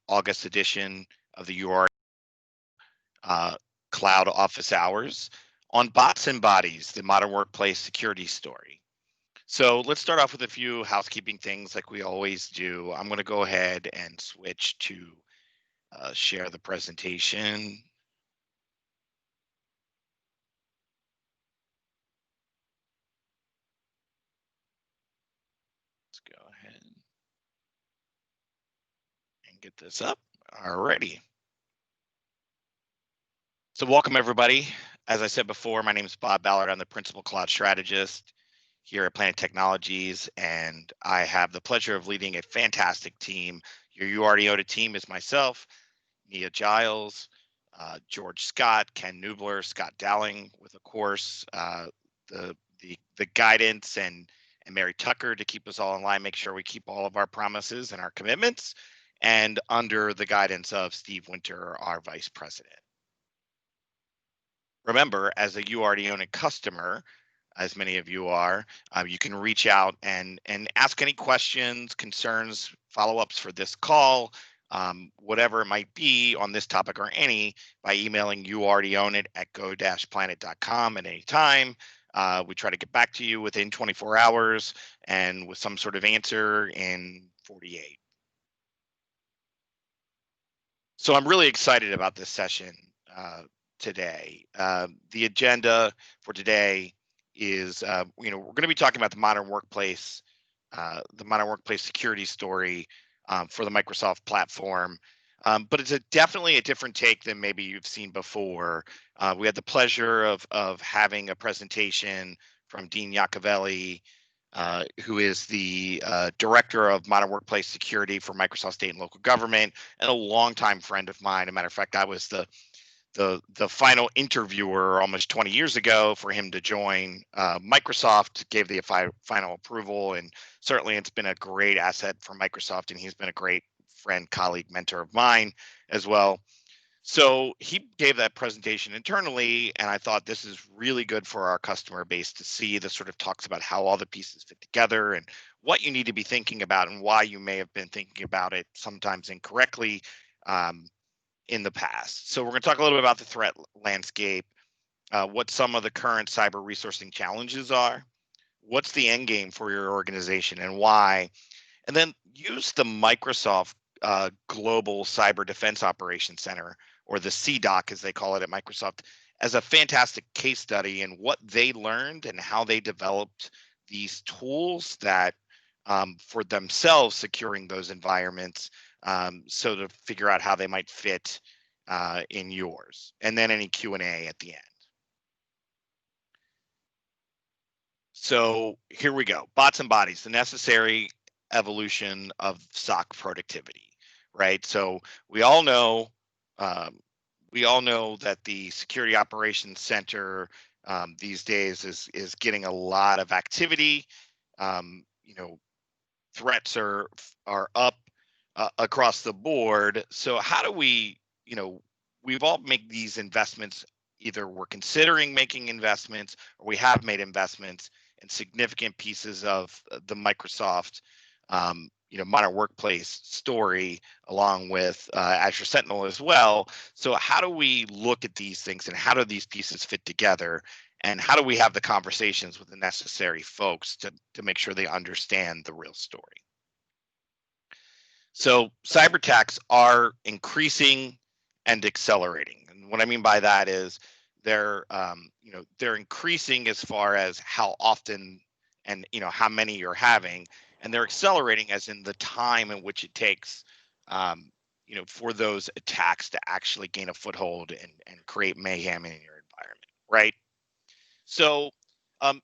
August edition of the UR Cloud Office Hours on Bots and Bodies, the modern workplace security story. So let's start off with a few housekeeping things like we always do. I'm going to go ahead and switch to share the presentation. Let's go ahead and get this up. Alrighty. So welcome everybody. As I said before, my name is Bob Ballard. I'm the principal cloud strategist here at Planet Technologies, and I have the pleasure of leading a fantastic team. Your YAOI team is myself, Nia Giles, George Scott, Ken Nubler, Scott Dowling, with of course the guidance and Mary Tucker to keep us all in line, make sure we keep all of our promises and our commitments, and under the guidance of Steve Winter, our vice president. Remember, as a YAOI customer, as many of you are, you can reach out and ask any questions, concerns, follow-ups for this call, whatever it might be on this topic or any, by emailing youalreadyownit@go-planet.com at any time. We try to get back to you within 24 hours and with some sort of answer in 48. So I'm really excited about this session today. The agenda for today is, we're going to be talking about the modern workplace security story for the Microsoft platform. But it's definitely a different take than maybe you've seen before. We had the pleasure of having a presentation from Dean Iacovelli, who is the director of modern workplace security for Microsoft State and Local Government, and a longtime friend of mine. As a matter of fact, I was the final interviewer almost 20 years ago for him to join Microsoft, gave the final approval, and certainly it's been a great asset for Microsoft, and he's been a great friend, colleague, mentor of mine as well. So he gave that presentation internally, and I thought this is really good for our customer base to see. This sort of talks about how all the pieces fit together and what you need to be thinking about and why you may have been thinking about it sometimes incorrectly in the past. So we're going to talk a little bit about the threat landscape, what some of the current cyber resourcing challenges are, what's the end game for your organization and why, and then use the Microsoft Global Cyber Defense Operations Center, or the CDOC as they call it at Microsoft, as a fantastic case study in what they learned and how they developed these tools that for themselves securing those environments, so to figure out how they might fit in yours, and then any Q&A at the end. So here we go. Bots and bodies, the necessary evolution of SOC productivity, right? So we all know that the Security Operations Center these days is getting a lot of activity. Threats are up across the board. So how do we, we've all made these investments, either we're considering making investments or we have made investments in significant pieces of the Microsoft modern workplace story, along with Azure Sentinel as well. So how do we look at these things and how do these pieces fit together? And how do we have the conversations with the necessary folks to make sure they understand the real story? So cyber attacks are increasing and accelerating. And what I mean by that is they're increasing as far as how often and how many you're having, and they're accelerating as in the time in which it takes for those attacks to actually gain a foothold and create mayhem in your environment, right? So a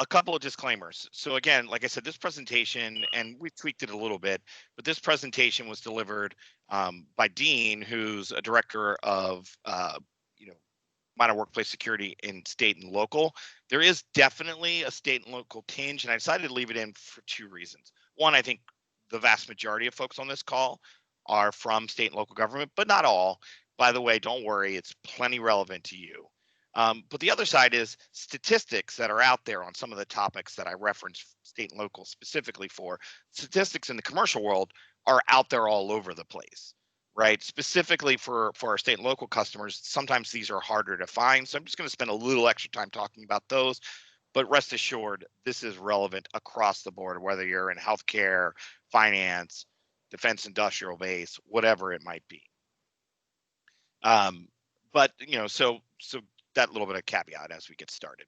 couple of disclaimers. So again, like I said, this presentation, and we tweaked it a little bit, but this presentation was delivered by Dean, who's a director of modern workplace security in state and local. There is definitely a state and local tinge, and I decided to leave it in for two reasons. One, I think the vast majority of folks on this call are from state and local government, but not all. By the way, don't worry, it's plenty relevant to you. But the other side is statistics that are out there on some of the topics that I referenced state and local specifically for. Statistics in the commercial world are out there all over the place. right? Specifically for our state and local customers, sometimes these are harder to find. So I'm just going to spend a little extra time talking about those. But rest assured, this is relevant across the board, whether you're in healthcare, finance, defense industrial base, whatever it might be. But so that little bit of caveat as we get started.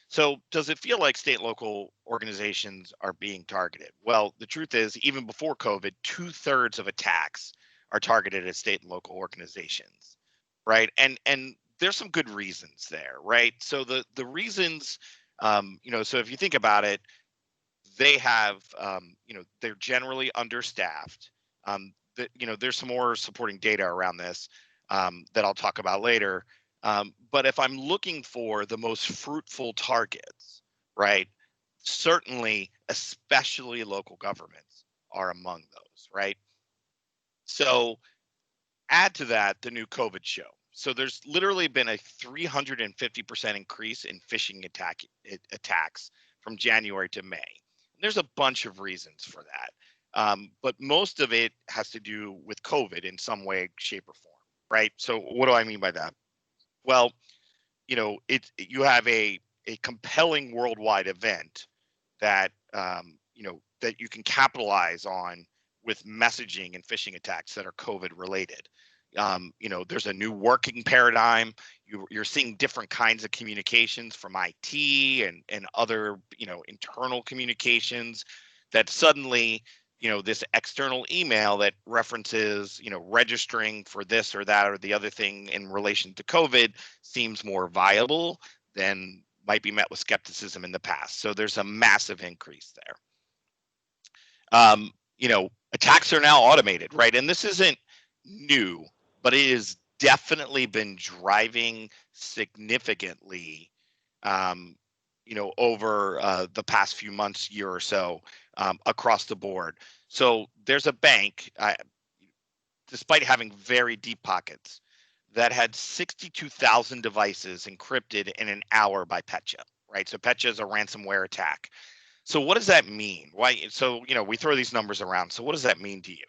So does it feel like state and local organizations are being targeted? Well, the truth is, even before COVID, 2/3 of attacks are targeted at state and local organizations, right? And there's some good reasons there, right? So the reasons, so if you think about it, they have, they're generally understaffed. There's some more supporting data around this that I'll talk about later. But if I'm looking for the most fruitful targets, right, certainly, especially local governments are among those, right? So add to that the new COVID show. So there's literally been a 350% increase in phishing attacks from January to May. There's a bunch of reasons for that. But most of it has to do with COVID in some way, shape, or form, right? So what do I mean by that? Well, you have a compelling worldwide event that that you can capitalize on with messaging and phishing attacks that are COVID related. There's a new working paradigm. You're seeing different kinds of communications from IT and other internal communications that suddenly this external email that references registering for this or that or the other thing in relation to COVID seems more viable than might be met with skepticism in the past. So there's a massive increase there. Attacks are now automated, right? And this isn't new, but it has definitely been driving significantly, over the past few months, year or so, across the board. So there's a bank, despite having very deep pockets, that had 62,000 devices encrypted in an hour by Petya, right? So Petya is a ransomware attack. So what does that mean? Why? So, we throw these numbers around. So what does that mean to you?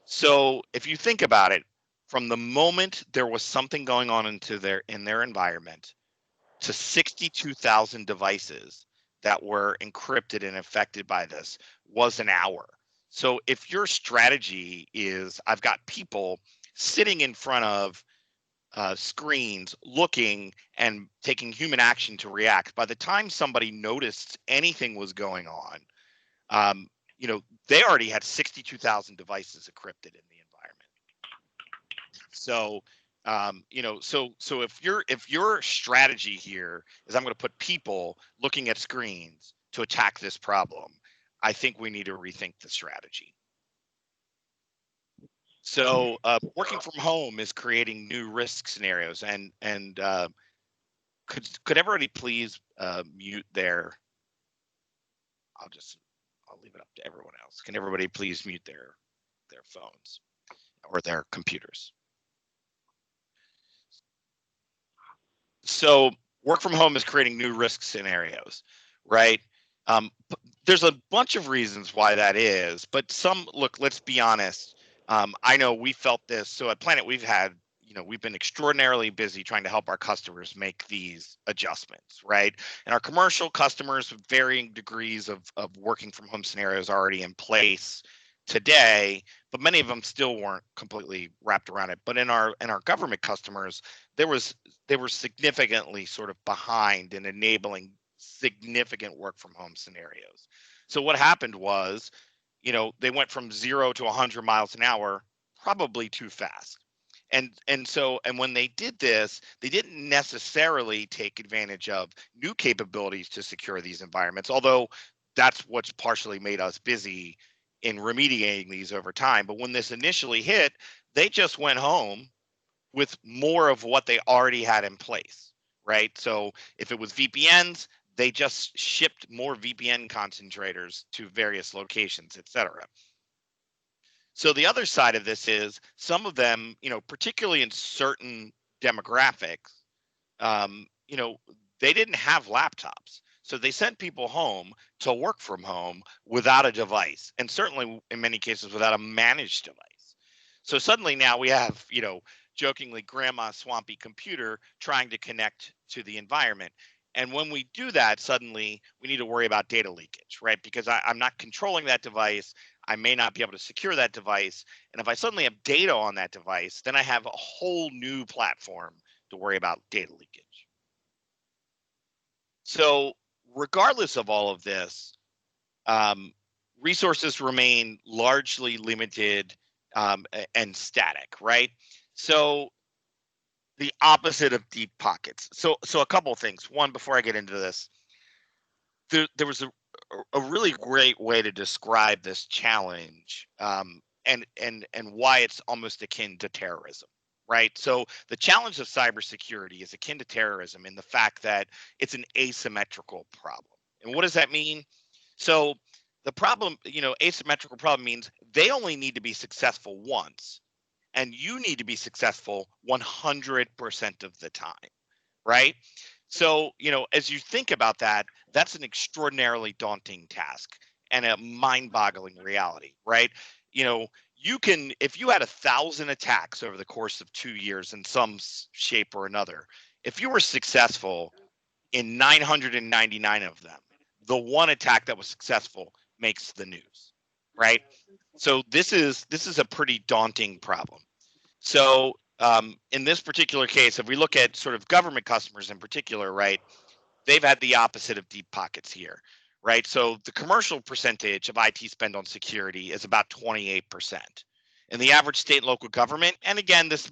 So if you think about it, from the moment there was something going on in their environment to 62,000 devices that were encrypted and affected by this was an hour. So if your strategy is I've got people sitting in front of screens looking and taking human action to react, by the time somebody noticed anything was going on, um, they already had 62,000 devices encrypted in the environment. So, so if your strategy here is I'm going to put people looking at screens to attack this problem, I think we need to rethink the strategy. So, working from home is creating new risk scenarios, and could everybody please mute their? I'll leave it up to everyone else. Can everybody please mute their phones or their computers? So work from home is creating new risk scenarios, right? There's a bunch of reasons why that is, but look, let's be honest. I know we felt this. So at Planet, we've been extraordinarily busy trying to help our customers make these adjustments, right? And our commercial customers with varying degrees of working from home scenarios already in place today, but many of them still weren't completely wrapped around it. But in our government customers, they were significantly sort of behind in enabling significant work from home scenarios. So what happened was, they went from 0 to 100 miles an hour probably too fast. And when they did this, they didn't necessarily take advantage of new capabilities to secure these environments, although that's what's partially made us busy in remediating these over time. But when this initially hit, they just went home with more of what they already had in place, right? So if it was VPNs, they just shipped more VPN concentrators to various locations, et cetera. So the other side of this is some of them, particularly in certain demographics, they didn't have laptops. So they sent people home to work from home without a device, and certainly in many cases without a managed device. So suddenly now we have, jokingly grandma's swampy computer trying to connect to the environment. And when we do that, suddenly we need to worry about data leakage, right? Because I'm not controlling that device. I may not be able to secure that device. And if I suddenly have data on that device, then I have a whole new platform to worry about data leakage. So regardless of all of this, resources remain largely limited and static, right? So the opposite of deep pockets. So a couple of things. One, before I get into this, there was a really great way to describe this challenge, and why it's almost akin to terrorism, right? So the challenge of cybersecurity is akin to terrorism in the fact that it's an asymmetrical problem. And what does that mean? So the problem, asymmetrical problem means they only need to be successful once, and you need to be successful 100% of the time, right? So, as you think about that, that's an extraordinarily daunting task and a mind-boggling reality, right? You can, if you had 1,000 attacks over the course of 2 years in some shape or another, if you were successful in 999 of them, the one attack that was successful makes the news, right? So this is a pretty daunting problem. So in this particular case, if we look at sort of government customers in particular, right, they've had the opposite of deep pockets here, right? So the commercial percentage of IT spend on security is about 28%. And the average state and local government, and again, this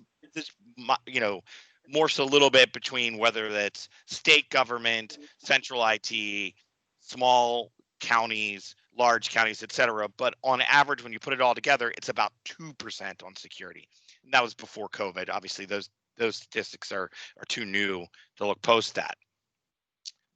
morphs a little bit between whether that's state government, central IT, small counties, large counties, et cetera. But on average, when you put it all together, it's about 2% on security. And that was before COVID. Obviously, those statistics are too new to look post that.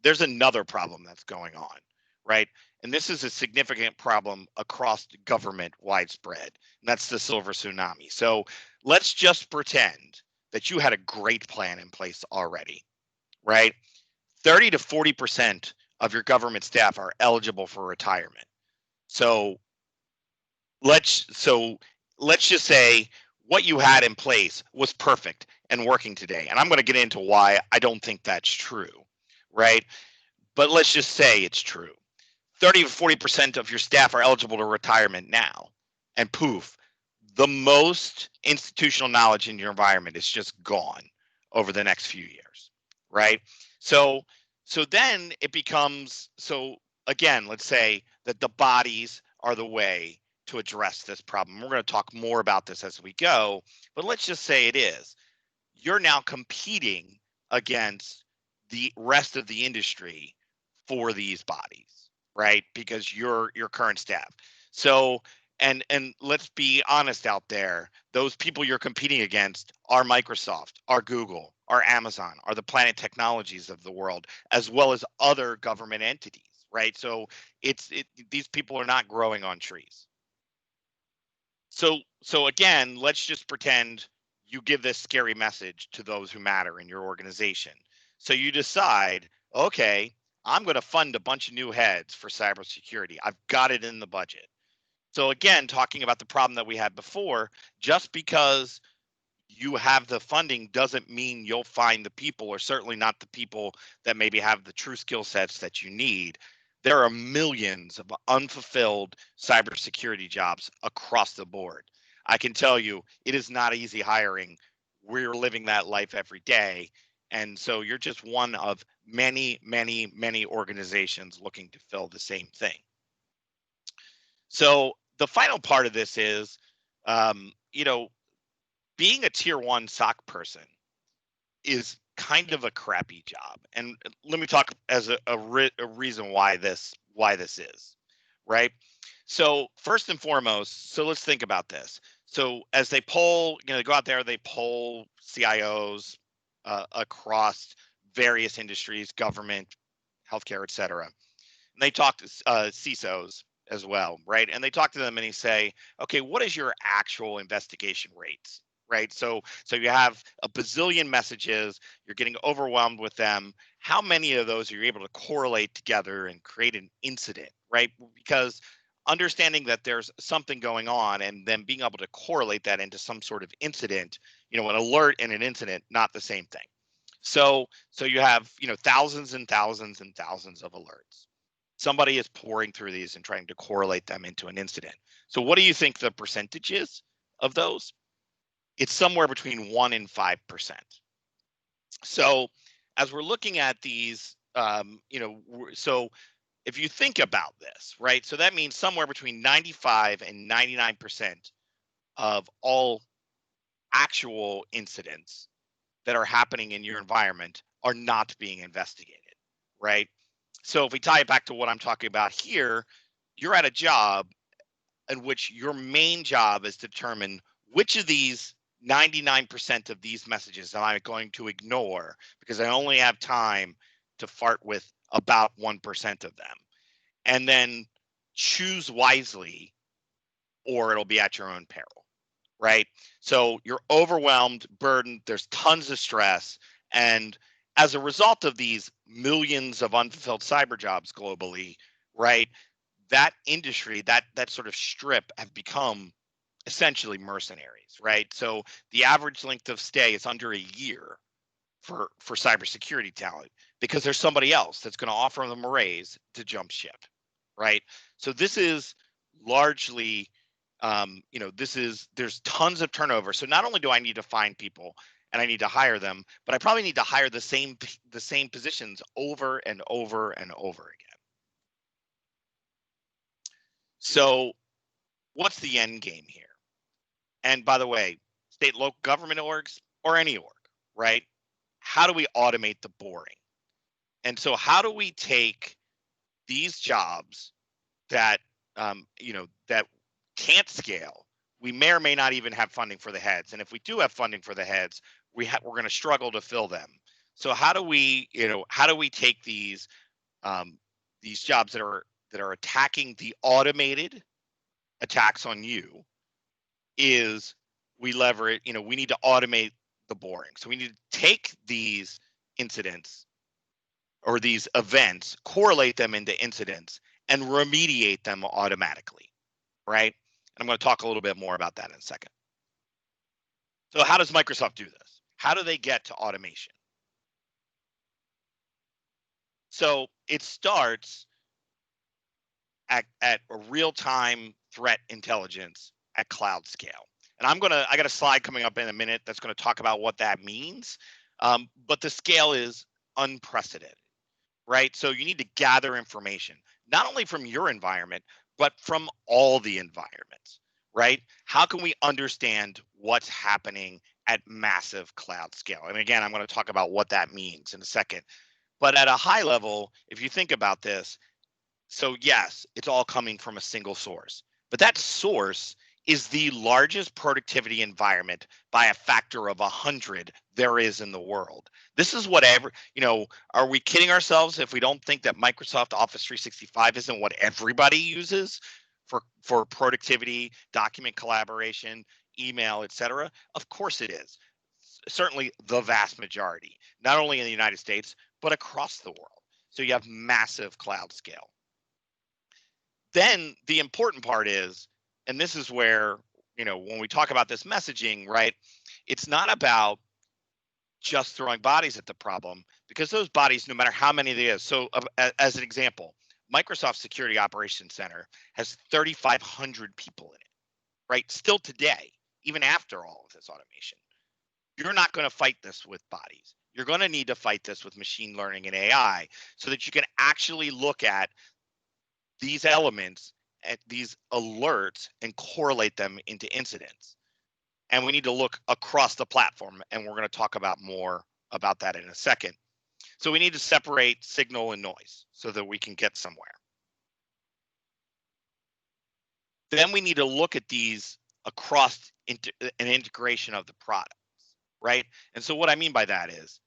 There's another problem that's going on, right? And this is a significant problem across government widespread, and that's the silver tsunami. So let's just pretend that you had a great plan in place already, right? 30 to 40% of your government staff are eligible for retirement. So let's just say what you had in place was perfect and working today. And I'm going to get into why I don't think that's true, right? But let's just say it's true. 30 to 40% of your staff are eligible to retirement now. And poof, the most institutional knowledge in your environment is just gone over the next few years, right? So then it becomes, so again, let's say that the bodies are the way to address this problem. We're going to talk more about this as we go, but let's just say it is. You're now competing against the rest of the industry for these bodies, right? Because you're your current staff. So and let's be honest out there, those people you're competing against are Microsoft, are Google, are Amazon, are the Planet Technologies of the world, as well as other government entities, right? So these people are not growing on trees. So again, let's just pretend you give this scary message to those who matter in your organization. So you decide, okay, I'm going to fund a bunch of new heads for cybersecurity. I've got it in the budget. So again, talking about the problem that we had before, just because you have the funding doesn't mean you'll find the people, or certainly not the people that maybe have the true skill sets that you need. There are millions of unfulfilled cybersecurity jobs across the board. I can tell you it is not easy hiring. We're living that life every day. And so you're just one of many, many, many organizations looking to fill the same thing. So the final part of this is, being a tier one SOC person is kind of a crappy job. And let me talk as a reason why this is, right? So first and foremost, so let's think about this. So as they poll, they go out there, they poll CIOs across various industries, government, healthcare, et cetera. And they talk to CISOs as well, right? And they talk to them and they say, okay, what is your actual investigation rates? Right. So you have a bazillion messages, you're getting overwhelmed with them. How many of those are you able to correlate together and create an incident? Right. Because understanding that there's something going on and then being able to correlate that into some sort of incident, an alert and an incident, not the same thing. So you have, thousands and thousands and thousands of alerts. Somebody is pouring through these and trying to correlate them into an incident. So what do you think the percentage is of those? It's somewhere between 1 and 5%. So as we're looking at these, so if you think about this, right? So that means somewhere between 95 and 99% of all actual incidents that are happening in your environment are not being investigated, right? So if we tie it back to what I'm talking about here, you're at a job in which your main job is to determine which of these 99% of these messages am I going to ignore because I only have time to fart with about 1% of them. And then choose wisely or it'll be at your own peril, right? So you're overwhelmed, burdened, there's tons of stress. And as a result of these millions of unfulfilled cyber jobs globally, right, that industry, that sort of strip have become essentially mercenaries, right? So the average length of stay is under a year for cybersecurity talent because there's somebody else that's going to offer them a raise to jump ship, right? So this is largely, there's tons of turnover. So not only do I need to find people and I need to hire them, but I probably need to hire the same positions over and over and over again. So what's the end game here? And by the way, state, local government orgs or any org, right? How do we automate the boring? And so how do we take these jobs that, that can't scale? We may or may not even have funding for the heads. And if we do have funding for the heads, we're going to struggle to fill them. So how do we take these jobs that are attacking the automated attacks on you? Is we leverage, we need to automate the boring. So we need to take these incidents or these events, correlate them into incidents and remediate them automatically, right? And I'm going to talk a little bit more about that in a second. So how does Microsoft do this? How do they get to automation? So it starts at a real-time threat intelligence at cloud scale. And I got a slide coming up in a minute that's going to talk about what that means. But the scale is unprecedented, right? So you need to gather information, not only from your environment, but from all the environments, right? How can we understand what's happening at massive cloud scale? And again, I'm going to talk about what that means in a second. But at a high level, if you think about this, so yes, it's all coming from a single source, but that source is the largest productivity environment by a factor of 100 there is in the world. This is whatever, are we kidding ourselves if we don't think that Microsoft Office 365 isn't what everybody uses for productivity, document collaboration, email, etc.? Of course it is. Certainly the vast majority, not only in the United States, but across the world. So you have massive cloud scale. Then the important part is, and this is where, when we talk about this messaging, right, it's not about just throwing bodies at the problem because those bodies, no matter how many there is. So as an example, Microsoft Security Operations Center has 3,500 people in it, right? Still today, even after all of this automation, you're not going to fight this with bodies. You're going to need to fight this with machine learning and AI so that you can actually look at these elements, at these alerts, and correlate them into incidents. And we need to look across the platform, and we're going to talk about more about that in a second. So we need to separate signal and noise so that we can get somewhere. Then we need to look at these across an integration of the products, right? And so what I mean by that is,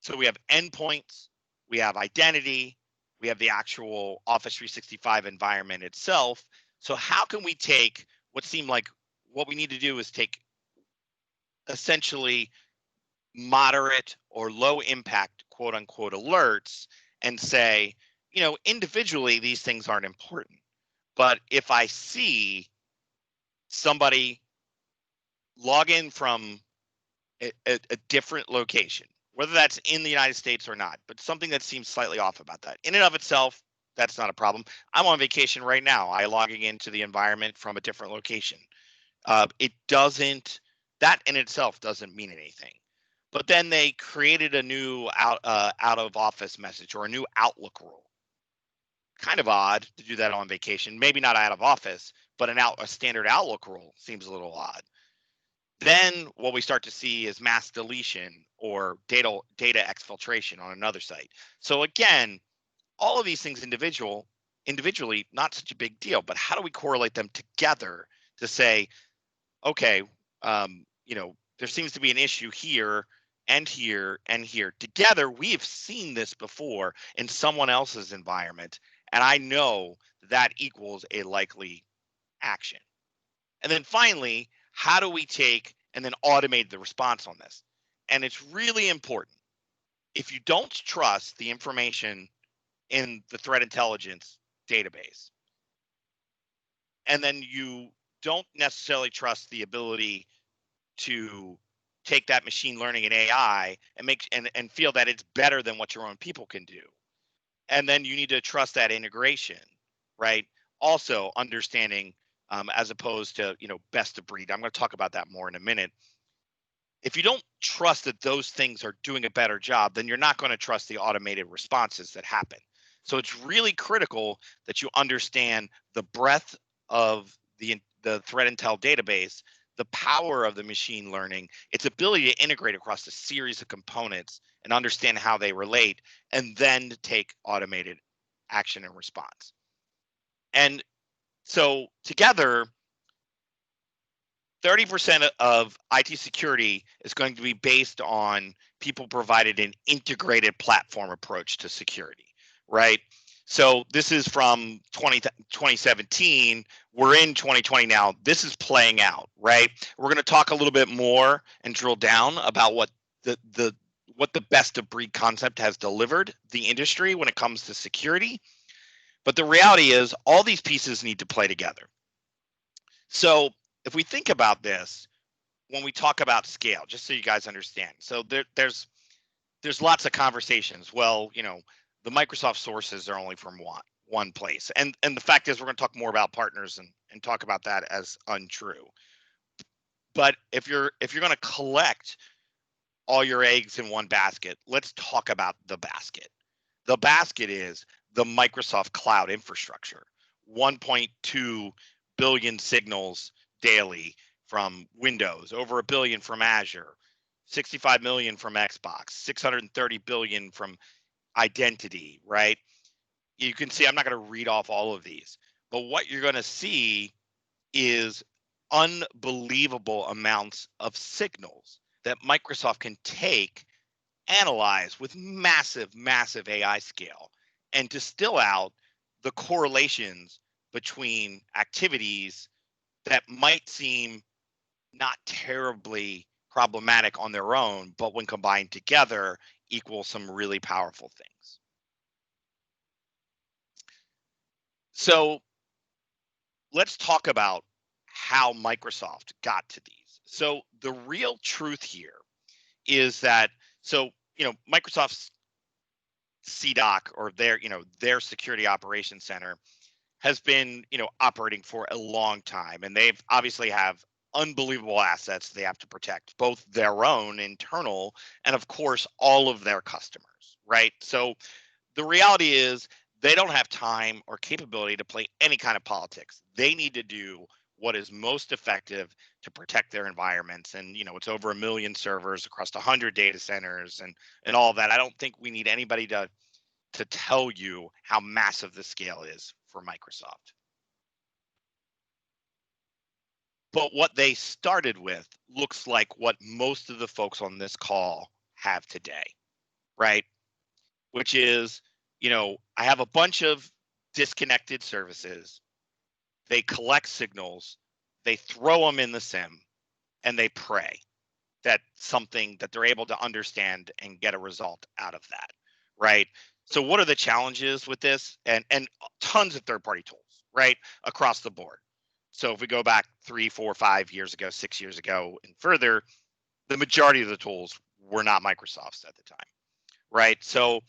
so we have endpoints, we have identity, we have the actual Office 365 environment itself. So how can we take what we need to do is take essentially moderate or low impact, quote unquote, alerts and say, individually, these things aren't important. But if I see somebody log in from a different location, whether that's in the United States or not, but something that seems slightly off about that, in and of itself, that's not a problem. I'm on vacation right now. I logging into the environment from a different location. It doesn't, that in itself doesn't mean anything. But then they created a new out of office message or a new Outlook rule. Kind of odd to do that on vacation. Maybe not out of office, but a standard Outlook rule seems a little odd. Then what we start to see is mass deletion or data exfiltration on another site. So again, all of these things individually, not such a big deal, but how do we correlate them together to say, okay, there seems to be an issue here and here and here. Together, we have seen this before in someone else's environment, and I know that equals a likely action. And then finally, how do we take and then automate the response on this? And it's really important. If you don't trust the information in the threat intelligence database, and then you don't necessarily trust the ability to take that machine learning and AI and make and feel that it's better than what your own people can do. And then you need to trust that integration, right? Also understanding as opposed to, best of breed. I'm going to talk about that more in a minute. If you don't trust that those things are doing a better job, then you're not going to trust the automated responses that happen. So it's really critical that you understand the breadth of the threat intel database, the power of the machine learning, its ability to integrate across a series of components and understand how they relate, and then take automated action and response. And so together, 30% of IT security is going to be based on people provided an integrated platform approach to security, right? So this is from 2017. We're in 2020 now. This is playing out, right? We're going to talk a little bit more and drill down about what the best of breed concept has delivered the industry when it comes to security. But the reality is all these pieces need to play together. So if we think about this, when we talk about scale, just so you guys understand, so there's lots of conversations. Well, the Microsoft sources are only from one place, and the fact is, we're going to talk more about partners and talk about that as untrue. But if you're going to collect all your eggs in one basket, let's talk about the basket. The basket is the Microsoft cloud infrastructure, 1.2 billion signals daily from Windows, over 1 billion from Azure, 65 million from Xbox, 630 billion from identity, right? You can see, I'm not going to read off all of these, but what you're going to see is unbelievable amounts of signals that Microsoft can take, analyze with massive, massive AI scale, and distill out the correlations between activities that might seem not terribly problematic on their own, but when combined together equal some really powerful things. So let's talk about how Microsoft got to these. So the real truth here is that, Microsoft's CDOC, or their security operations center, has been, operating for a long time, and they've obviously have unbelievable assets they have to protect, both their own internal and of course all of their customers, right? So the reality is they don't have time or capability to play any kind of politics. They need to do what is most effective to protect their environments. And it's over 1 million servers across 100 data centers and all of that. I don't think we need anybody to tell you how massive the scale is for Microsoft. But what they started with looks like what most of the folks on this call have today, right? Which is, I have a bunch of disconnected services. They collect signals, they throw them in the SIM, and they pray that something that they're able to understand and get a result out of that, right? So what are the challenges with this? And tons of third-party tools, right? Across the board. So if we go back 3, 4, 5 years ago, 6 years ago, and further, the majority of the tools were not Microsoft's at the time, right? So,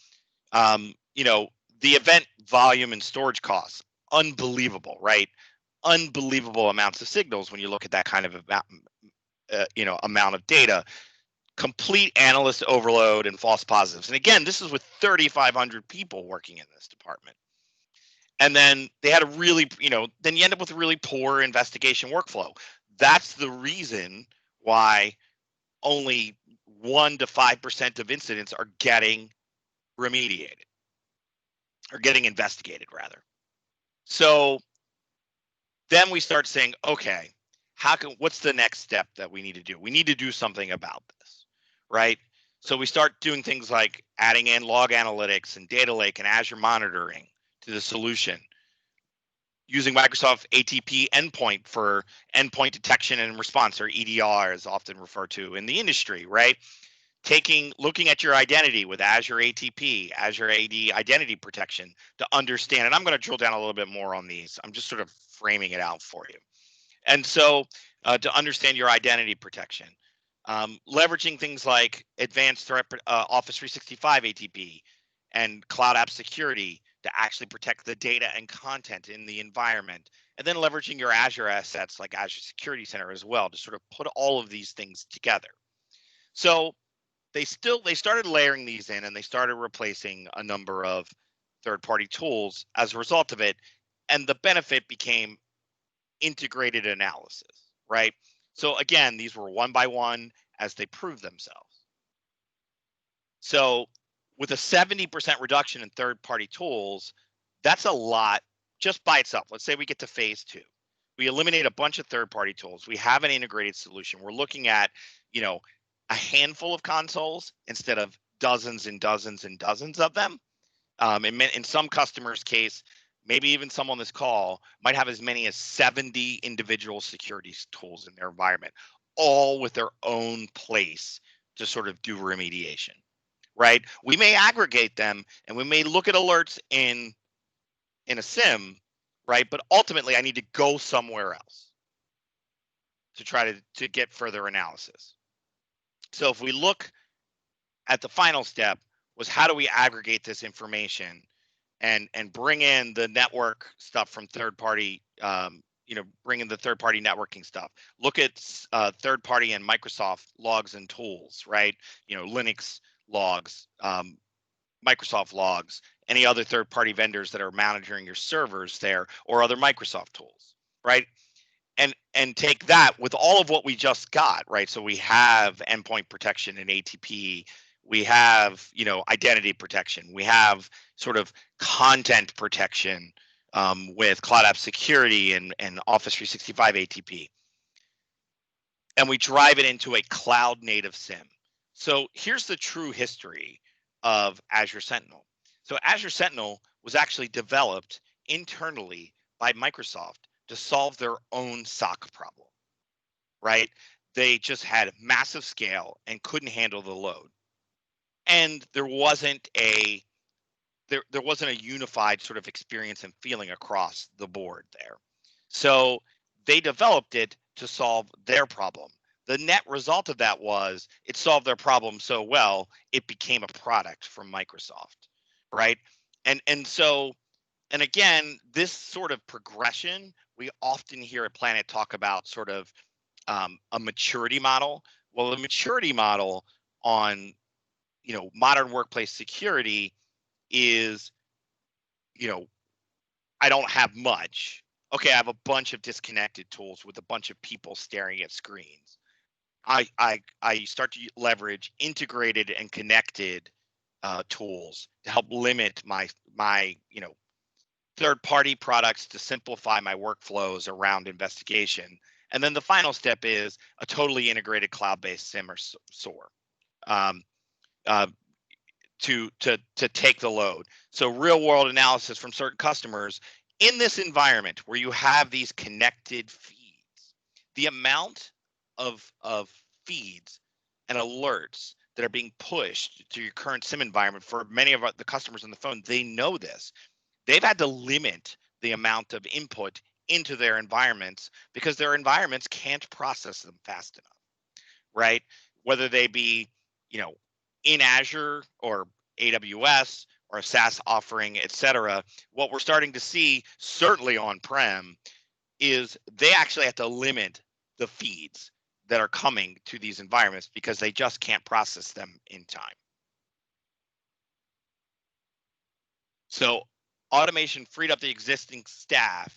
you know, the event volume and storage costs, unbelievable, right? Unbelievable amounts of signals when you look at that kind of amount of data. Complete analyst overload and false positives. And again, this is with 3,500 people working in this department. And then they had a really, then you end up with a really poor investigation workflow. That's the reason why only 1 to 5% of incidents are getting remediated or getting investigated, rather. So then we start saying, okay, what's the next step that we need to do? We need to do something about this, right? So we start doing things like adding in log analytics and data lake and Azure monitoring to the solution, using Microsoft ATP endpoint for endpoint detection and response, or EDR is often referred to in the industry, right? Looking at your identity with Azure ATP, Azure AD identity protection to understand, and I'm going to drill down a little bit more on these. I'm just sort of framing it out for you. And so to understand your identity protection, leveraging things like advanced threat Office 365 ATP and cloud app security to actually protect the data and content in the environment, and then leveraging your Azure assets like Azure Security Center as well to sort of put all of these things together. So they started layering these in, and they started replacing a number of third-party tools as a result of it, and the benefit became integrated analysis, right? So again, these were one by one as they proved themselves. So with a 70% reduction in third-party tools, that's a lot just by itself. Let's say we get to phase 2. We eliminate a bunch of third-party tools. We have an integrated solution. We're looking at, a handful of consoles instead of dozens and dozens and dozens of them. In some customers' case, maybe even some on this call might have as many as 70 individual security tools in their environment, all with their own place to sort of do remediation, right? We may aggregate them and we may look at alerts in a SIM, right? But ultimately, I need to go somewhere else to try to get further analysis. So if we look at the final step, was how do we aggregate this information and bring in the network stuff from third party, bring in the third party networking stuff. Look at third party and Microsoft logs and tools, right? Linux logs, Microsoft logs, any other third party vendors that are monitoring your servers there, or other Microsoft tools, right? And take that with all of what we just got, right? So we have endpoint protection in ATP. We have, identity protection. We have sort of content protection with cloud app security and Office 365 ATP. And we drive it into a cloud native SIM. So here's the true history of Azure Sentinel. So Azure Sentinel was actually developed internally by Microsoft to solve their own SOC problem, right? They just had massive scale and couldn't handle the load. And there wasn't a unified sort of experience and feeling across the board there. So they developed it to solve their problem. The net result of that was it solved their problem so well, it became a product from Microsoft, right? And again, this sort of progression, we often hear at Planet talk about sort of a maturity model. Well, the maturity model on, modern workplace security is, I don't have much. Okay, I have a bunch of disconnected tools with a bunch of people staring at screens. I start to leverage integrated and connected tools to help limit my third-party products to simplify my workflows around investigation. And then the final step is a totally integrated cloud-based SIM or SOAR to take the load. So real-world analysis from certain customers in this environment where you have these connected feeds, the amount of feeds and alerts that are being pushed to your current SIM environment, for many of the customers on the phone, they know this. They've had to limit the amount of input into their environments because their environments can't process them fast enough, right? Whether they be, in Azure or AWS or a SaaS offering, et cetera, what we're starting to see, certainly on-prem, is they actually have to limit the feeds that are coming to these environments because they just can't process them in time. So automation freed up the existing staff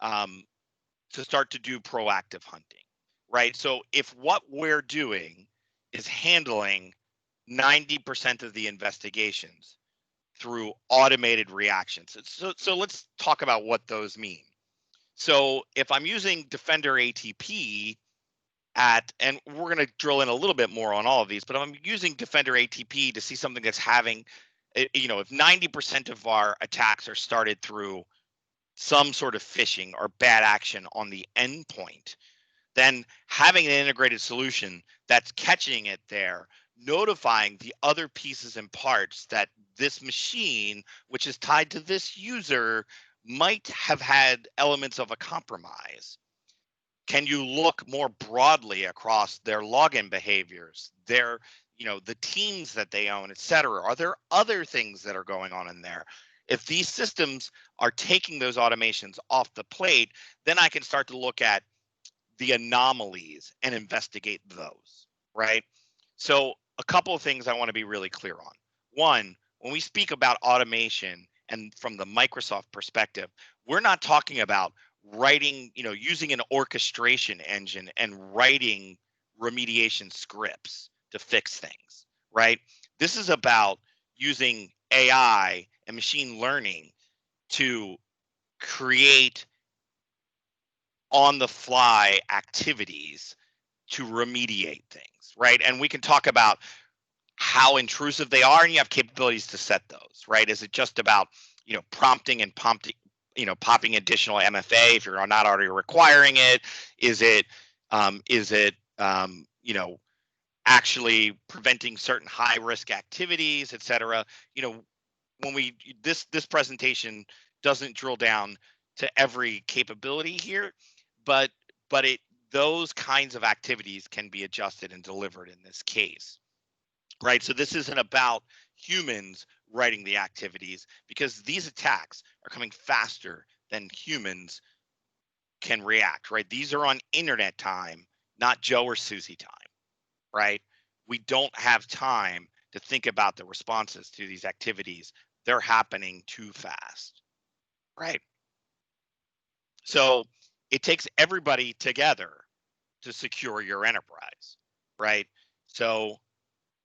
to start to do proactive hunting, right? So if what we're doing is handling 90% of the investigations through automated reactions. So let's talk about what those mean. So if I'm using Defender ATP and we're going to drill in a little bit more on all of these, but if I'm using Defender ATP to see something that's having, if 90% of our attacks are started through some sort of phishing or bad action on the endpoint, then having an integrated solution that's catching it there, notifying the other pieces and parts that this machine, which is tied to this user, might have had elements of a compromise. Can you look more broadly across their login behaviors, their, the teams that they own, et cetera? Are there other things that are going on in there? If these systems are taking those automations off the plate, then I can start to look at the anomalies and investigate those, right? So a couple of things I want to be really clear on. One, when we speak about automation and from the Microsoft perspective, we're not talking about writing, using an orchestration engine and writing remediation scripts to fix things, right? This is about using AI and machine learning to create on the fly activities to remediate things, right? And we can talk about how intrusive they are, and you have capabilities to set those, right? Is it just about, prompting and popping additional MFA if you're not already requiring it? Is it, actually preventing certain high risk activities, et cetera? When this presentation doesn't drill down to every capability here, but those kinds of activities can be adjusted and delivered in this case, right? So this isn't about humans writing the activities because these attacks are coming faster than humans can react, right? These are on internet time, not Joe or Susie time, right? We don't have time to think about the responses to these activities. They're happening too fast, right? So it takes everybody together to secure your enterprise, right? So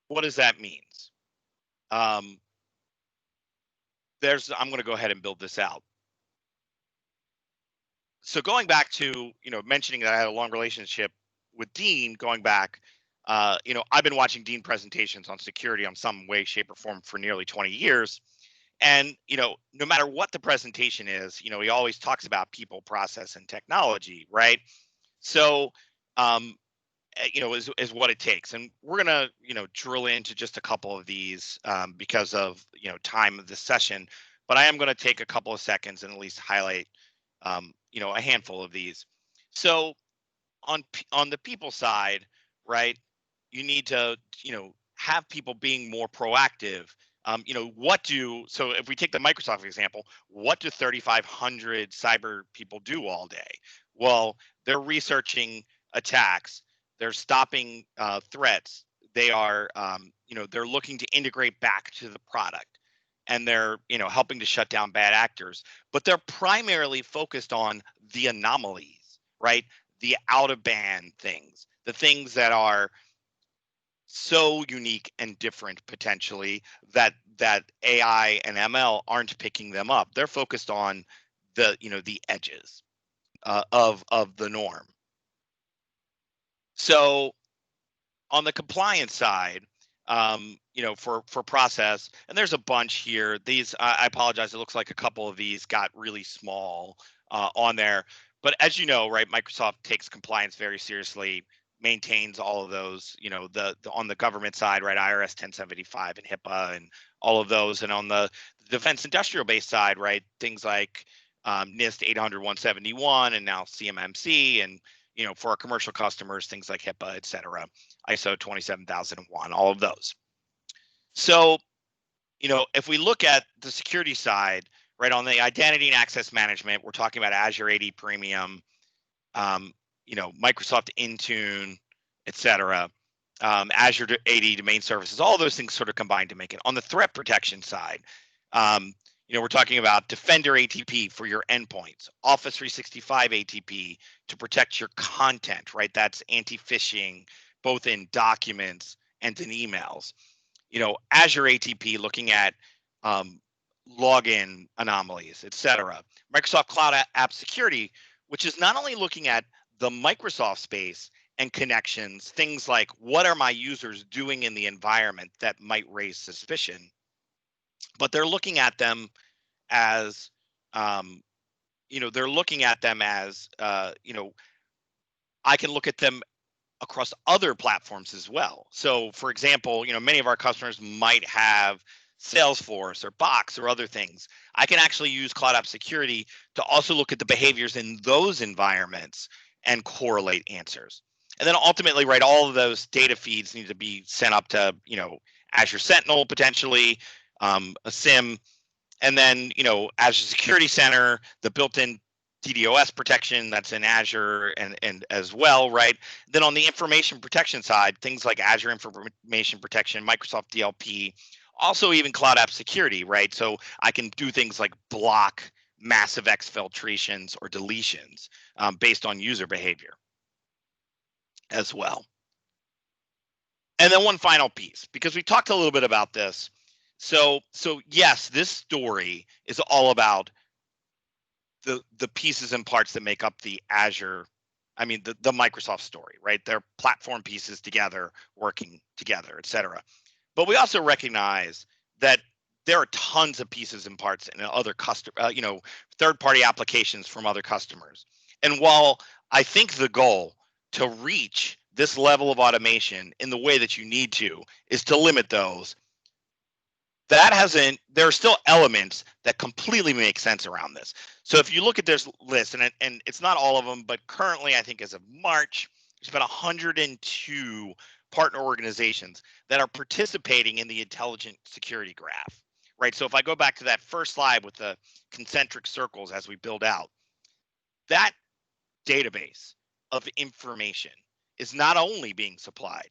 what does that mean? I'm going to go ahead and build this out. So going back to, mentioning that I had a long relationship with Dean going back, I've been watching Dean presentations on security on some way, shape, or form for nearly 20 years. And, no matter what the presentation is, he always talks about people, process, and technology, right? So, is what it takes. And we're going to, drill into just a couple of these because of, time of the session. But I am going to take a couple of seconds and at least highlight, a handful of these. So on the people side, right, you need to, have people being more proactive. So if we take the Microsoft example, what do 3,500 cyber people do all day? Well, they're researching attacks. They're stopping threats. They are, they're looking to integrate back to the product, and they're, helping to shut down bad actors. But they're primarily focused on the anomalies, right? The out of band things, the things that are so unique and different potentially that AI and ML aren't picking them up. They're focused on the, the edges of the norm. So on the compliance side, for process, and there's a bunch here. These, I apologize, it looks like a couple of these got really small on there. But as you know, right, Microsoft takes compliance very seriously, maintains all of those, the on the government side, right, IRS 1075 and HIPAA and all of those. And on the defense industrial base side, right, things like NIST 800-171 and now CMMC, and for our commercial customers, things like HIPAA, et cetera, ISO 27001, all of those. So, if we look at the security side, right, on the identity and access management, we're talking about Azure AD Premium, Microsoft Intune, et cetera, Azure AD domain services, all those things sort of combined to make it. On the threat protection side, we're talking about Defender ATP for your endpoints, Office 365 ATP to protect your content, right? That's anti-phishing, both in documents and in emails. Azure ATP looking at login anomalies, et cetera. Microsoft Cloud App Security, which is not only looking at the Microsoft space and connections, things like what are my users doing in the environment that might raise suspicion, but they're looking at them as, I can look at them across other platforms as well. So for example, many of our customers might have Salesforce or Box or other things. I can actually use Cloud App Security to also look at the behaviors in those environments and correlate answers. And then ultimately, right, all of those data feeds need to be sent up to, Azure Sentinel, potentially, a SIM, and then, Azure Security Center, the built-in DDoS protection that's in Azure and as well, right? Then on the information protection side, things like Azure Information Protection, Microsoft DLP, also even Cloud App Security, right? So I can do things like block massive exfiltrations or deletions based on user behavior as well. And then one final piece, because we talked a little bit about this. So yes, this story is all about the pieces and parts that make up the Microsoft story, right? They're platform pieces together, working together, et cetera. But we also recognize that there are tons of pieces and parts in other third-party applications from other customers. And while I think the goal to reach this level of automation in the way that you need to is to limit those, there are still elements that completely make sense around this. So if you look at this list, and it's not all of them, but currently I think as of March, there's about 102 partner organizations that are participating in the intelligent security graph, right? So if I go back to that first slide with the concentric circles as we build out, that database of information is not only being supplied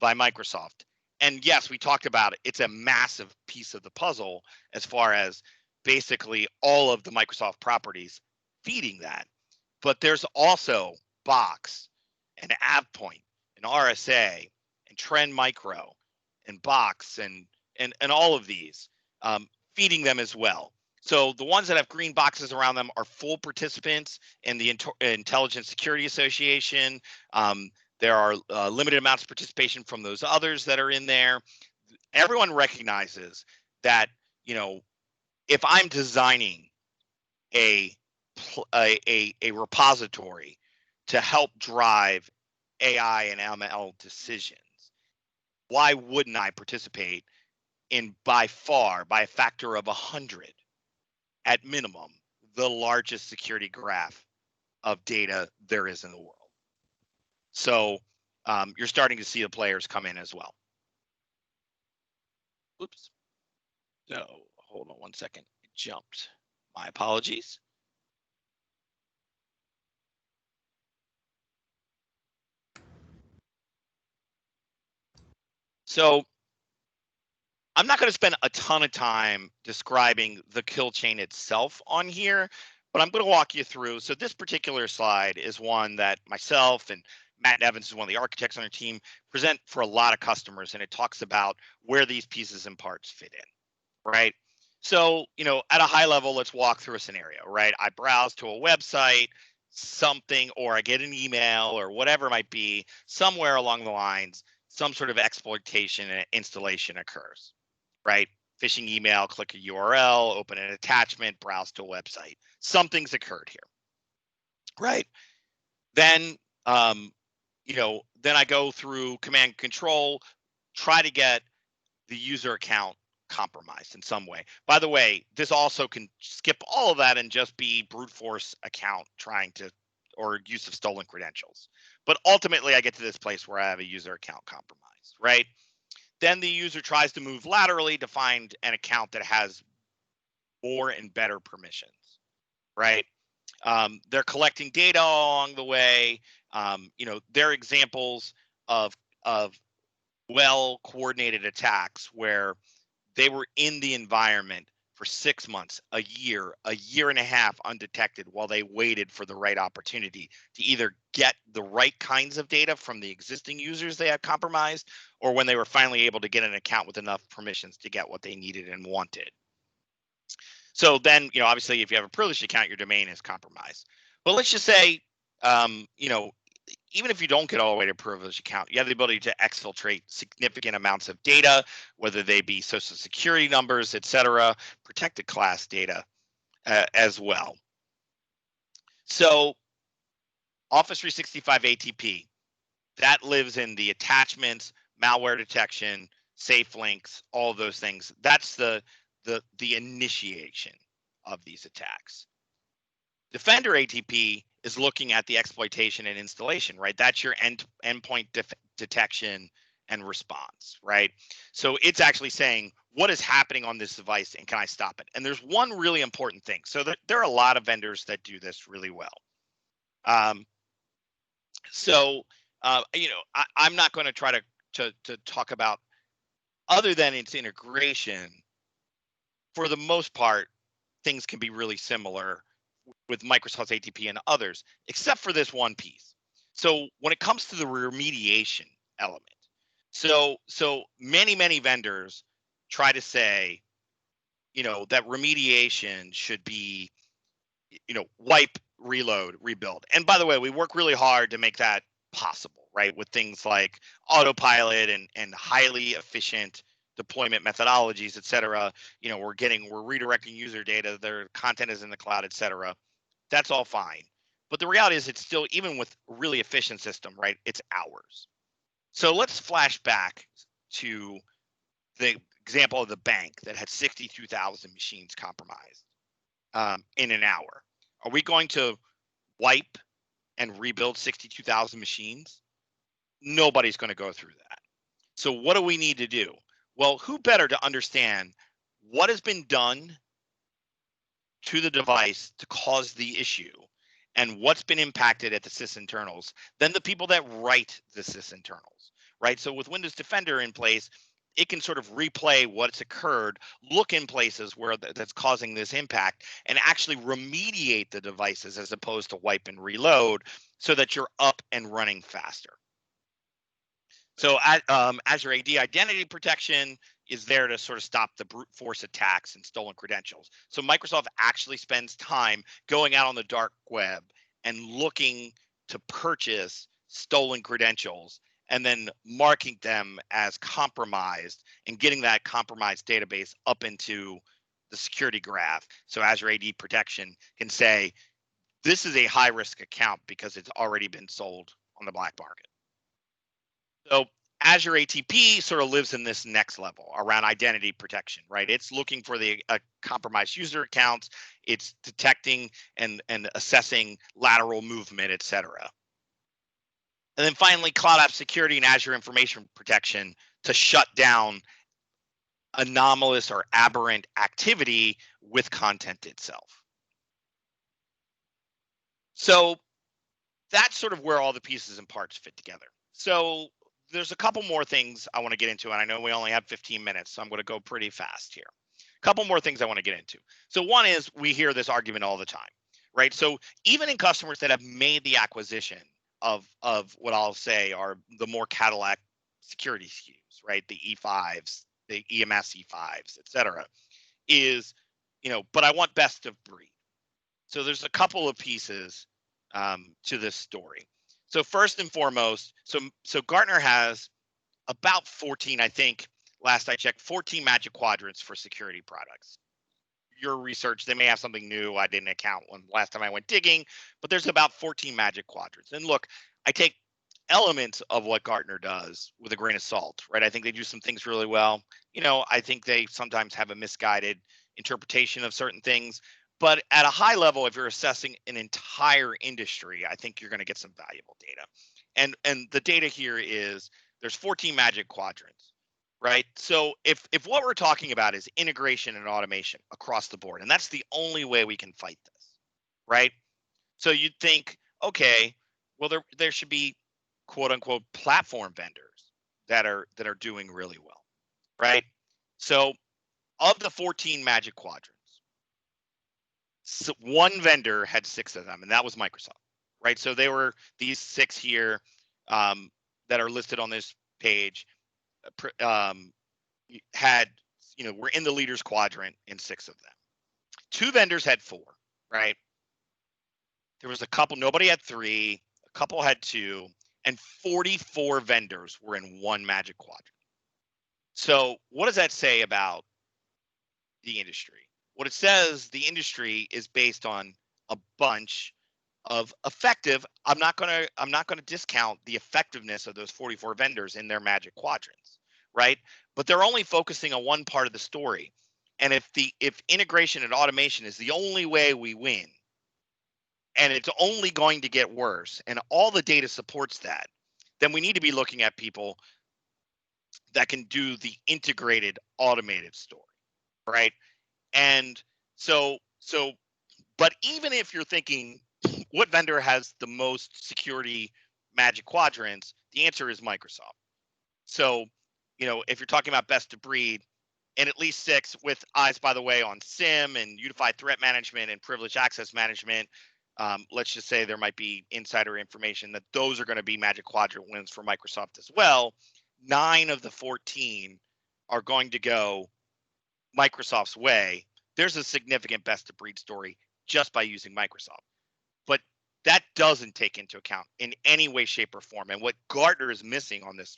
by Microsoft. And yes, we talked about it. It's a massive piece of the puzzle as far as basically all of the Microsoft properties feeding that. But there's also Box and AvePoint and RSA and Trend Micro and Box and all of these feeding them as well. So the ones that have green boxes around them are full participants in the Intelligence Security Association. There are limited amounts of participation from those others that are in there. Everyone recognizes that, if I'm designing a repository to help drive AI and ML decisions, why wouldn't I participate in by a factor of 100 at minimum, the largest security graph of data there is in the world? So you're starting to see the players come in as well. Oops. So hold on one second. It jumped. My apologies. So I'm not going to spend a ton of time describing the kill chain itself on here, but I'm going to walk you through. So this particular slide is one that myself and Matt Evans is one of the architects on our team, present for a lot of customers, and it talks about where these pieces and parts fit in, right? So, at a high level, let's walk through a scenario, right? I browse to a website, something, or I get an email or whatever it might be, somewhere along the lines, some sort of exploitation and installation occurs, right? Phishing email, click a URL, open an attachment, browse to a website. Something's occurred here, right? Then, then I go through command and control, try to get the user account compromised in some way. By the way, this also can skip all of that and just be brute force account trying to, or use of stolen credentials. But ultimately, I get to this place where I have a user account compromised, right? Then the user tries to move laterally to find an account that has more and better permissions, right? They're collecting data along the way. They're examples of well coordinated attacks where they were in the environment for 6 months, a year and a half undetected while they waited for the right opportunity to either get the right kinds of data from the existing users they had compromised, or when they were finally able to get an account with enough permissions to get what they needed and wanted. So then, obviously, if you have a privileged account, your domain is compromised. But let's just say, even if you don't get all the way to privileged account, you have the ability to exfiltrate significant amounts of data, whether they be social security numbers, et cetera, protected class data as well. So Office 365 ATP, that lives in the attachments, malware detection, safe links, all of those things. That's the initiation of these attacks. Defender ATP is looking at the exploitation and installation, right? That's your endpoint detection and response, right? So it's actually saying, what is happening on this device and can I stop it? And there's one really important thing. So there are a lot of vendors that do this really well. I'm not going to try to talk about, other than its integration, for the most part, things can be really similar with Microsoft's ATP and others, except for this one piece. So when it comes to the remediation element, so many vendors try to say, that remediation should be, wipe, reload, rebuild. And by the way, we work really hard to make that possible, right? With things like autopilot and highly efficient deployment methodologies, et cetera. We're redirecting user data, their content is in the cloud, et cetera. That's all fine. But the reality is it's still, even with a really efficient system, right, it's hours. So let's flash back to the example of the bank that had 62,000 machines compromised in an hour. Are we going to wipe and rebuild 62,000 machines? Nobody's going to go through that. So what do we need to do? Well, who better to understand what has been done to the device to cause the issue and what's been impacted at the sysinternals than the people that write the sysinternals, right? So with Windows Defender in place, it can sort of replay what's occurred, look in places where that's causing this impact, and actually remediate the devices as opposed to wipe and reload so that you're up and running faster. So Azure AD Identity Protection is there to sort of stop the brute force attacks and stolen credentials. So Microsoft actually spends time going out on the dark web and looking to purchase stolen credentials and then marking them as compromised and getting that compromised database up into the security graph. So Azure AD Protection can say, this is a high risk account because it's already been sold on the black market. So Azure ATP sort of lives in this next level around identity protection, right? It's looking for the compromised user accounts. It's detecting and assessing lateral movement, et cetera. And then finally, Cloud App Security and Azure Information Protection to shut down anomalous or aberrant activity with content itself. So that's sort of where all the pieces and parts fit together. So there's a couple more things I want to get into, and I know we only have 15 minutes, so I'm going to go pretty fast here. A couple more things I want to get into. So one is, we hear this argument all the time, right? So even in customers that have made the acquisition of what I'll say are the more Cadillac security SKUs, right? The E5s, the EMS E5s, et cetera, is, but I want best of breed. So there's a couple of pieces to this story. So first and foremost, so Gartner has about 14, I think, last I checked, 14 Magic Quadrants for security products. Your research, they may have something new. I didn't account when last time I went digging, but there's about 14 Magic Quadrants. And look, I take elements of what Gartner does with a grain of salt, right? I think they do some things really well. I think they sometimes have a misguided interpretation of certain things. But at a high level, if you're assessing an entire industry, I think you're going to get some valuable data. And the data here is there's 14 magic quadrants, right? So if what we're talking about is integration and automation across the board, and that's the only way we can fight this, right? So you'd think, okay, well there should be quote unquote platform vendors that are doing really well, right? So of the 14 magic quadrants, so one vendor had 6 of them, and that was Microsoft, right? So they were these 6 here that are listed on this page had, were in the leaders quadrant in 6 of them. 2 vendors had 4, right? There was a couple, nobody had 3, a couple had 2, and 44 vendors were in one magic quadrant. So what does that say about the industry? What it says, the industry is based on a bunch of effective. I'm not going to discount the effectiveness of those 44 vendors in their magic quadrants, right? But they're only focusing on one part of the story. And if integration and automation is the only way we win, and it's only going to get worse, and all the data supports that, then we need to be looking at people that can do the integrated automated story, right? And so but even if you're thinking what vendor has the most security magic quadrants, the answer is Microsoft. So, if you're talking about best of breed, and at least 6 with eyes, by the way, on SIM and unified threat management and privileged access management, let's just say there might be insider information that those are going to be magic quadrant wins for Microsoft as well. 9 of the 14 are going to go Microsoft's way. There's a significant best of breed story just by using Microsoft. But that doesn't take into account in any way, shape, or form. And what Gartner is missing on this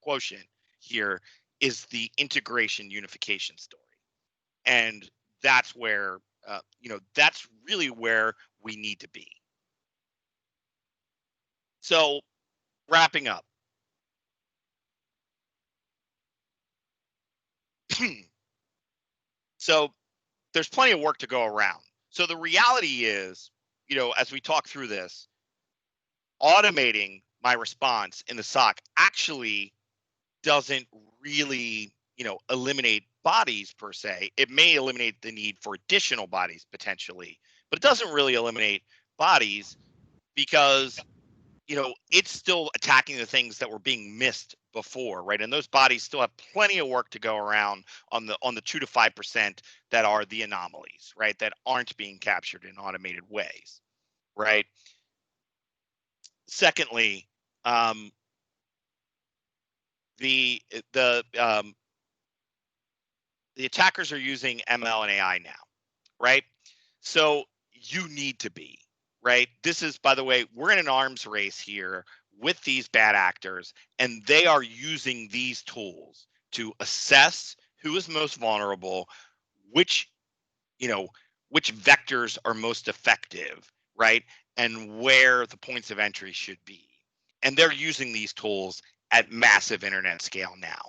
quotient here is the integration unification story. And that's where, that's really where we need to be. So wrapping up. So there's plenty of work to go around. So the reality is, as we talk through this, automating my response in the SOC actually doesn't really, eliminate bodies per se. It may eliminate the need for additional bodies potentially, but it doesn't really eliminate bodies because, it's still attacking the things that were being missed before, right? And those bodies still have plenty of work to go around on the 2 to 5% that are the anomalies, right? That aren't being captured in automated ways, right? Secondly, the attackers are using ML and AI now, right? So you need to be, right? This is, by the way, we're in an arms race here with these bad actors, and they are using these tools to assess who is most vulnerable, which vectors are most effective, right? And where the points of entry should be. And they're using these tools at massive internet scale now.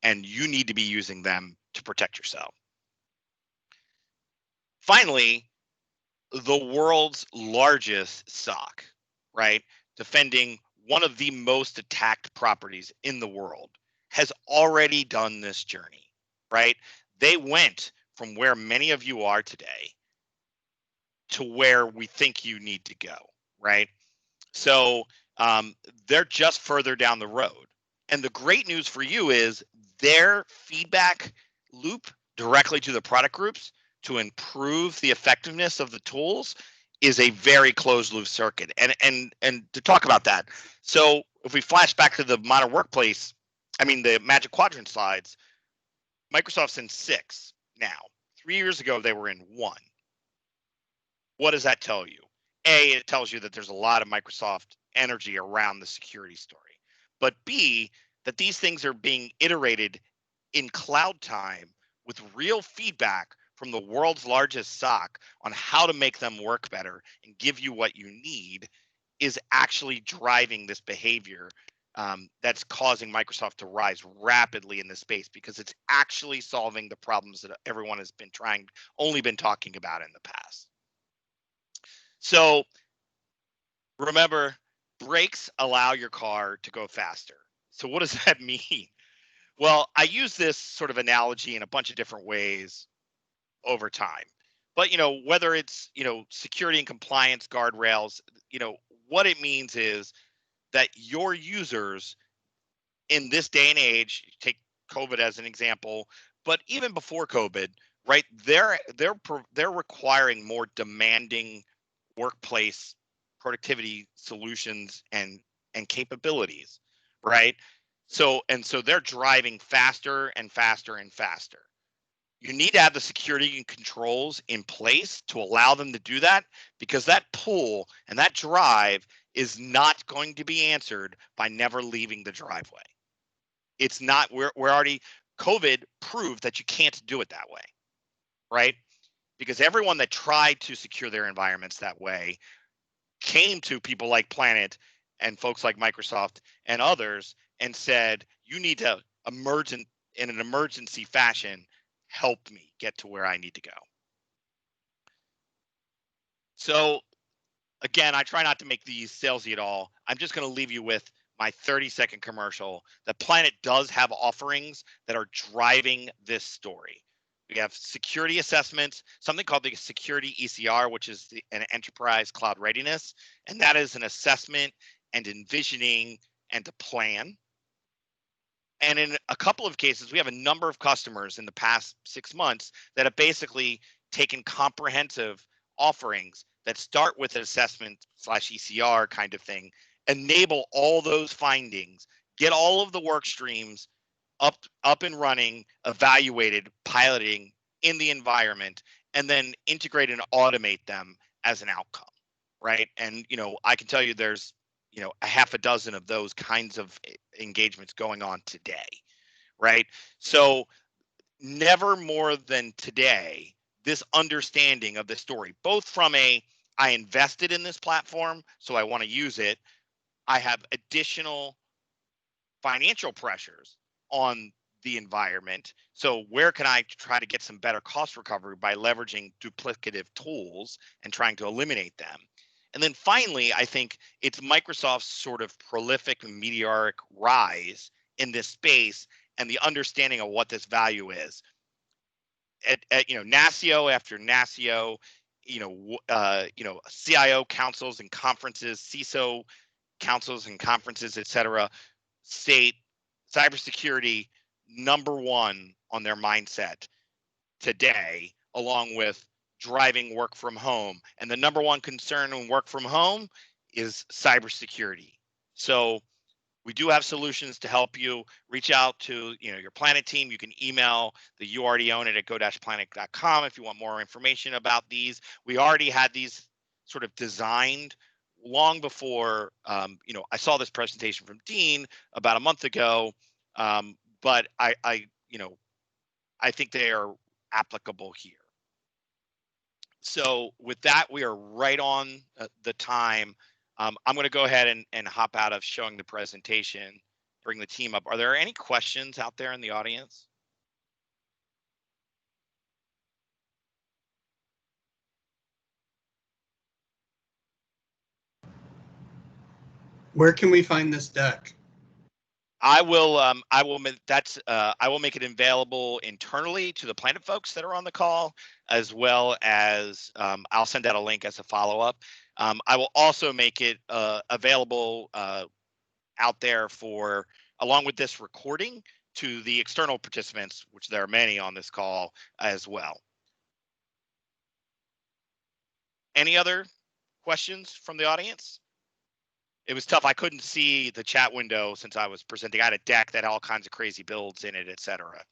And you need to be using them to protect yourself. Finally, the world's largest SOC, right? Defending one of the most attacked properties in the world, has already done this journey, right? They went from where many of you are today to where we think you need to go, right? So they're just further down the road. And the great news for you is their feedback loop directly to the product groups to improve the effectiveness of the tools is a very closed loop circuit. And to talk about that, so if we flash back to the modern workplace, the Magic Quadrant slides, Microsoft's in 6 now. 3 years ago, they were in 1. What does that tell you? A, it tells you that there's a lot of Microsoft energy around the security story. But B, that these things are being iterated in cloud time with real feedback from the world's largest SOC on how to make them work better and give you what you need. is actually driving this behavior that's causing Microsoft to rise rapidly in this space, because it's actually solving the problems that everyone has been only been talking about in the past. So remember, brakes allow your car to go faster. So what does that mean? Well, I use this sort of analogy in a bunch of different ways over time. But whether it's security and compliance guardrails, what it means is that your users in this day and age, take COVID as an example, but even before COVID, right? They're requiring more demanding workplace productivity solutions and capabilities, right? So they're driving faster and faster and faster. You need to have the security and controls in place to allow them to do that, because that pull and that drive is not going to be answered by never leaving the driveway. It's not. We're already, COVID proved that you can't do it that way, right? Because everyone that tried to secure their environments that way came to people like Planet and folks like Microsoft and others and said, you need to in an emergency fashion, help me get to where I need to go. So again, I try not to make these salesy at all. I'm just going to leave you with my 30-second commercial. The Planet does have offerings that are driving this story. We have security assessments, something called the Security ECR, which is an enterprise cloud readiness. And that is an assessment and envisioning and a plan. And in a couple of cases, we have a number of customers in the past 6 months that have basically taken comprehensive offerings that start with an assessment/ECR kind of thing, enable all those findings, get all of the work streams up and running, evaluated, piloting in the environment, and then integrate and automate them as an outcome, right? And I can tell you there's a half a dozen of those kinds of engagements going on today, right? So never more than today, this understanding of the story, both from I invested in this platform, so I want to use it. I have additional financial pressures on the environment. So where can I try to get some better cost recovery by leveraging duplicative tools and trying to eliminate them? And then finally, I think it's Microsoft's sort of prolific and meteoric rise in this space and the understanding of what this value is. At NASCIO after NASCIO, CIO councils and conferences, CISO councils and conferences, et cetera, state cybersecurity #1 on their mindset today, along with driving work from home. And the #1 concern in work from home is cybersecurity. So we do have solutions to help you. Reach out to your Planet team. You can email the You Already Own It at go-planet.com if you want more information about these. We already had these sort of designed long before I saw this presentation from Dean about a month ago, but I think they are applicable here. So with that, we are right on the time. I'm going to go ahead and hop out of showing the presentation, bring the team up. Are there any questions out there in the audience? Where can we find this deck? I will make it available internally to the Planet folks that are on the call, as well as I'll send out a link as a follow-up. I will also make it available out there along with this recording, to the external participants, which there are many on this call as well. Any other questions from the audience? It was tough. I couldn't see the chat window since I was presenting. I had a deck that had all kinds of crazy builds in it, et cetera.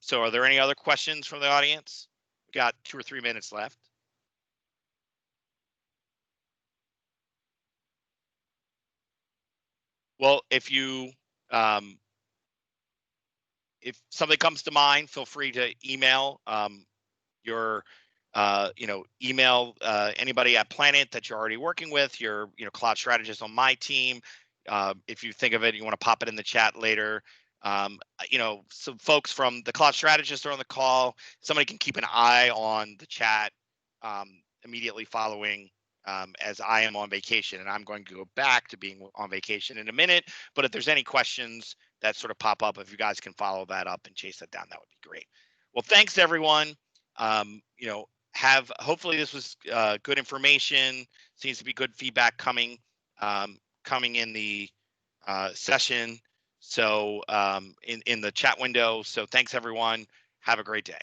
So are there any other questions from the audience? We got 2 or 3 minutes left. Well, if something comes to mind, feel free to email your email anybody at Planet that you're already working with, your cloud strategist on my team. If you think of it, you want to pop it in the chat later. Some folks from the cloud strategist are on the call. Somebody can keep an eye on the chat immediately following, as I am on vacation, and I'm going to go back to being on vacation in a minute. But if there's any questions that sort of pop up, if you guys can follow that up and chase that down, that would be great. Well, thanks everyone. Hopefully this was good information. Seems to be good feedback coming in the session. So in the chat window. So thanks everyone. Have a great day.